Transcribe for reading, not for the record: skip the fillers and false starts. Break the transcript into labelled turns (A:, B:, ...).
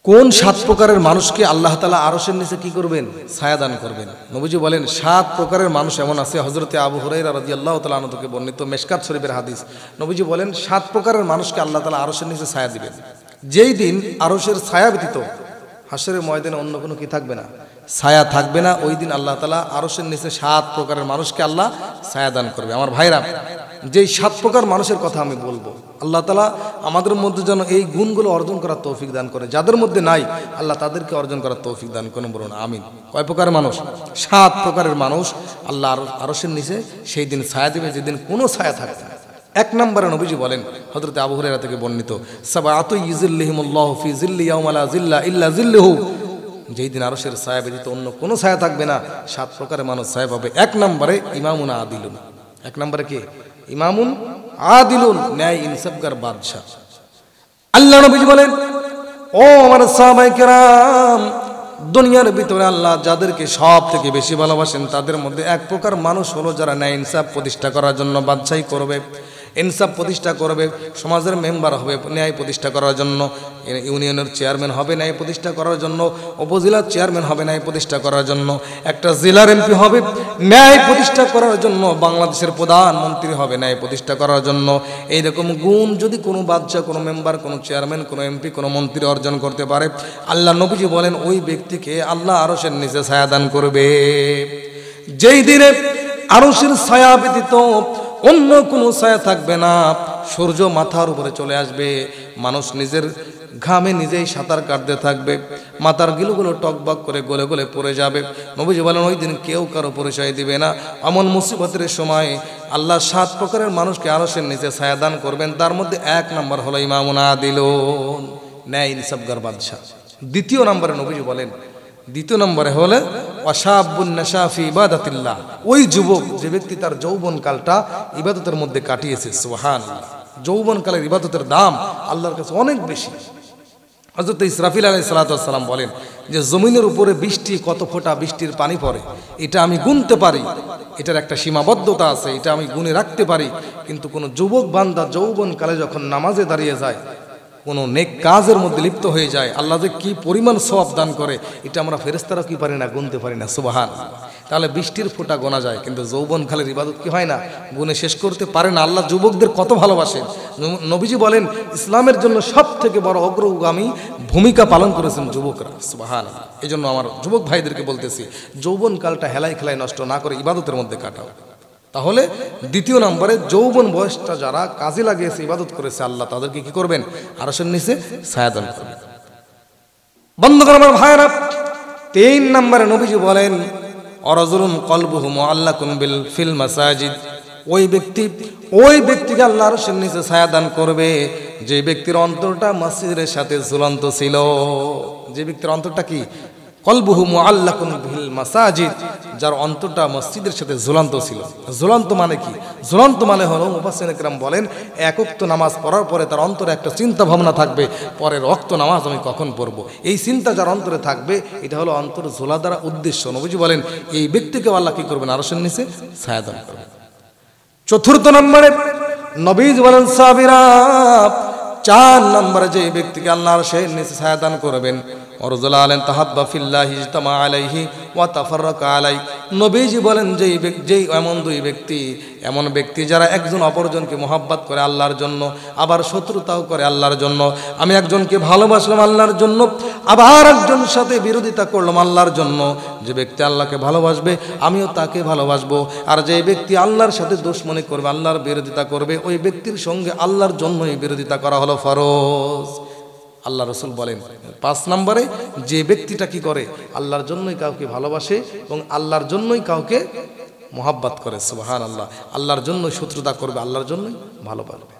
A: কোন 7 প্রকারের মানুষকে আল্লাহ তাআলা আরশের নিচে কি করবেন? ছায়া দান করবেন। নবীজি বলেন 7 প্রকারের মানুষ এমন আছে। হযরতে আবু হুরায়রা রাদিয়াল্লাহু তাআলা আনহু থেকে বর্ণিত মিশকাত শরীফের হাদিস। নবীজি বলেন 7 প্রকারের মানুষকে আল্লাহ তাআলা আরশের নিচে ছায়া দিবেন। যেই দিন আরশের ছায়া ব্যতীত হাশরের ময়দানে অন্য কোনো কি থাকবে না, ছায়া থাকবে না, ওই দিন আল্লাহ তাআলা আরশের নিচে 7 প্রকারের মানুষকে আল্লাহ ছায়া দান করবে। আমার ভাইরা, যেই 7 প্রকার মানুষের কথা আমি বলবো, আল্লাহ তাআলা আমাদের মধ্যে যেন এই গুণগুলো অর্জন করার তৌফিক দান করে। যাদের মধ্যে নাই আল্লাহ তাদেরকে অর্জন করার তৌফিক দান করুন, বলুন আমিন। কয় প্রকারের মানুষ? 7 প্রকারের মানুষ আল্লাহ আরশের নিচে সেই দিন ছায়া দিবে, যেদিন কোনো ছায়া থাকবে না। 1 নম্বরে নবীজি বলেন, হযরতে আবু হুরায়রা থেকে বর্ণিত, সাবাআতু ইযিল্লিহিমুল্লাহু ফি যিল্লি ইয়াওমা লা যিল্লা ইল্লা যিল্লুহু, যেই দিন আরশের ছায়া ব্যতীত অন্য কোনো ছায়া থাকবে না, 7 প্রকারের মানুষ ছায়া পাবে। 1 নম্বরে ইমামুন আদিলুন। 1 নম্বরে কি? ইমামুন আদিলুন, ন্যায় ইনসাফগার বাদশা। আল্লাহ নবীজি বলেন, ও আমার সাহাবায়ে কেরাম, দুনিয়ার ভিতরে আল্লাহ যাদেরকে সব থেকে বেশি ভালোবাসেন তাদের মধ্যে 1 প্রকার মানুষ হলো যারা ন্যায় ইনসাফ প্রতিষ্ঠা করার জন্য বাদশাহী করবে, ইনসাফ প্রতিষ্ঠা করবে, সমাজের মেম্বার হবে ন্যায় প্রতিষ্ঠা করার জন্য, ইউনিয়নের চেয়ারম্যান হবে ন্যায় প্রতিষ্ঠা করার জন্য, উপজেলার চেয়ারম্যান হবে ন্যায় প্রতিষ্ঠা করার জন্য, একটা জেলার এমপি হবে ন্যায় প্রতিষ্ঠা করার জন্য, বাংলাদেশের প্রধানমন্ত্রী হবে ন্যায় প্রতিষ্ঠা করার জন্য। এইরকম গুণ যদি কোনো বাদশা, কোনো মেম্বার, কোনো চেয়ারম্যান, কোনো এমপি, কোনো মন্ত্রী অর্জন করতে পারে, আল্লাহ নবীজি বলেন ওই ব্যক্তিকে আল্লাহ আরশের নিচে ছায়া দান করবে। যেই দিনে আরশের ছায়া ব্যতীত অন্য কোনো ছায়া থাকবে না, সূর্য মাথার উপরে চলে আসবে, মানুষ নিজের ঘামে নিজেই সাঁতার কাটতে থাকবে, মাথার গিলুগুলো টকবক করে গলে গলে পড়ে যাবে। নবীজি বলেন ওই দিন কেউ কারো পরিচয় দিবে না। এমন মুসিবতের সময় আল্লাহ 7 প্রকারের মানুষকে আরশের নিচে ছায়া দান করবেন। তার মধ্যে 1 নম্বর হলো ইমামুন আদিলুন, ন্যায় ইনসাফগার বাদশা। 2 নম্বরে নবীজি বলেন, 2 নম্বরে হলে ওয়াশাবুন নাশা ফি ইবাদাতিল্লাহ, ওই যুবক যে ব্যক্তি তার যৌবনকালটা ইবাদতের মধ্যে কাটিয়েছে। সুবহানাল্লাহ, যৌবনকালের ইবাদতের দাম আল্লাহর কাছে অনেক বেশি। হযরত ইসরাফিল আলাইহিস সালাতু ওয়াস সালাম বলেন যে জমিনের উপরে বৃষ্টি কত ফোঁটা বৃষ্টির পানি পড়ে এটা আমি গুনতে পারি, এটার একটা সীমাবদ্ধতা আছে, এটা আমি গুনে রাখতে পারি। কিন্তু কোন যুবক বান্দা যৌবনকালে যখন নামাজে দাঁড়িয়ে যায়, কোনো নেক কাজের মধ্যে লিপ্ত হয়ে যায়, আল্লাহ যে কি পরিমাণ সওয়াব দান করে এটা আমরা ফেরেশতারা কি পারি না, গুনতে পারি না। সুবহানাল্লাহ। তাহলে বৃষ্টির ফোঁটা গোনা যায়, কিন্তু যৌবনকালের ইবাদত কি হয় না, গুনে শেষ করতে পারে না। আল্লাহ যুবকদের কত ভালোবাসেন। নবীজি বলেন ইসলামের জন্য সবথেকে বড় অগ্রগামী ভূমিকা পালন করেছেন যুবকরা। সুবহানাল্লাহ। এই জন্য আমার যুবক ভাইদেরকে বলতেছি, যৌবনকালটা হেলায় খেলায় নষ্ট না করে ইবাদতের মধ্যে কাটাও। তাহলে 2 নম্বরে যৌবন বয়সটা যারা কাজে লাগিয়েছে, ইবাদত করেছে, আল্লাহ তাদেরকে কি করবেন? আরশের নিচে ছায়া দান করবেন। বন্ধুগণ আমার ভাইরা, 3 নম্বরে নবীজি বলেন অরাজুলুন কলবুহু মুআল্লাকুন বিল ফিল মাসাজিদ, ওই ব্যক্তিকে আল্লাহ আরশের নিচে ছায়া দান করবে যে ব্যক্তির অন্তরটা মসজিদের সাথে ঝুলন্ত ছিল। যে ব্যক্তির অন্তরটা কি? কলবুহু মুআল্লাকুন বিল মাসাজিদ, যার অন্তরটা মসজিদের সাথে ঝুলন্ত ছিল। ঝুলন্ত মানে কি? ঝুলন্ত মানে হলো মুফাসসিরিন کرام বলেন এক ওয়াক্ত নামাজ পড়ার পরে তার অন্তরে একটা চিন্তা ভাবনা থাকবে, পরের ওয়াক্ত নামাজ আমি কখন পড়ব। এই চিন্তা যার অন্তরে থাকবে, এটা হলো অন্তর ঝোলা দ্বারা উদ্দেশ্য। নবীজি বলেন এই ব্যক্তিকে আল্লাহ কি করবেন? আরশের নিচে ছায়া দান করবেন। 4 নম্বরে নবীজি বলেন সাবিরা, 4 নম্বরে যে ব্যক্তিকে আল্লাহ আরশের নিচে ছায়া দান করবেন, ওয়ারজুলান তাহাব্বা ফিল্লাহি ইজতামা আলাইহি ওয়া তাফাররাকা আলাইহি, নবীজি বলেন যেই এমন ব্যক্তি যারা একজন অপরজনকে মহব্বত করে আল্লাহর জন্য, আবার শত্রুতাও করে আল্লাহর জন্য। আমি একজনকে ভালোবাসলাম আল্লাহর জন্য, আবার একজনের সাথে বিরোধিতা করলাম আল্লাহর জন্য। যে ব্যক্তি আল্লাহকে ভালোবাসবে আমিও তাকে ভালোবাসবো, আর যে ব্যক্তি আল্লাহর সাথে দুশমনি করবে, আল্লাহর বিরোধিতা করবে, ওই ব্যক্তির সঙ্গে আল্লাহর জন্যই বিরোধিতা করা হলো ফরজ। আল্লাহ রসুল বলেন 5 নম্বরে যে ব্যক্তিটা কি করে? আল্লাহর জন্যই কাউকে ভালোবাসে এবং আল্লাহর জন্যই কাউকে মহব্বত করে। সুবহানাল্লাহ। আল্লাহর জন্যই শত্রুতা করবে, আল্লাহর জন্যই ভালোবাসবে।